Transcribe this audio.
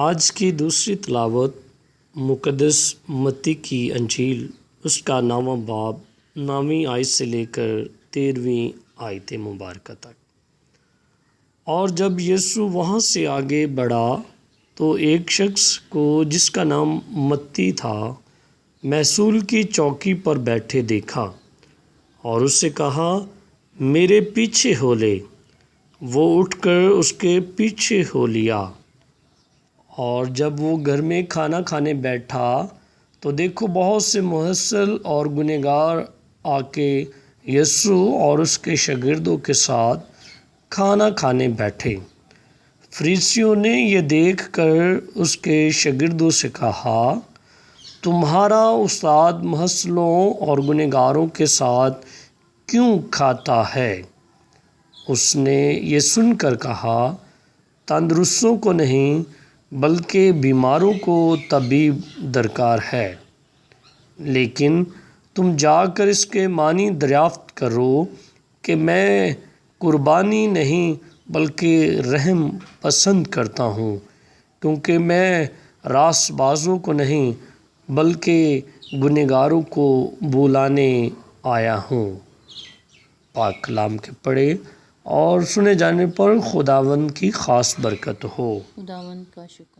آج کی دوسری تلاوت مقدس متی کی انجیل اس کا 9واں باب 9ویں آیت سے لے کر 13ویں آیت مبارکہ تک۔ اور جب یسوع وہاں سے آگے بڑھا تو ایک شخص کو جس کا نام متی تھا محصول کی چوکی پر بیٹھے دیکھا اور اس سے کہا، میرے پیچھے ہو لے۔ وہ اٹھ کر اس کے پیچھے ہو لیا۔ اور جب وہ گھر میں کھانا کھانے بیٹھا تو دیکھو بہت سے محصل اور گنہگار آ کے یسوع اور اس کے شاگردوں کے ساتھ کھانا کھانے بیٹھے۔ فریسیوں نے یہ دیکھ کر اس کے شاگردوں سے کہا، تمہارا استاد محصلوں اور گنہگاروں کے ساتھ کیوں کھاتا ہے؟ اس نے یہ سن کر کہا، تندرستوں کو نہیں بلکہ بیماروں کو طبیب درکار ہے۔ لیکن تم جا کر اس کے معنی دریافت کرو کہ میں قربانی نہیں بلکہ رحم پسند کرتا ہوں، کیونکہ میں راست بازوں کو نہیں بلکہ گنہگاروں کو بلانے آیا ہوں۔ پاک کلام کے پڑھے اور سنے جانے پر خداوند کی خاص برکت ہو۔ خداوند کا شکر۔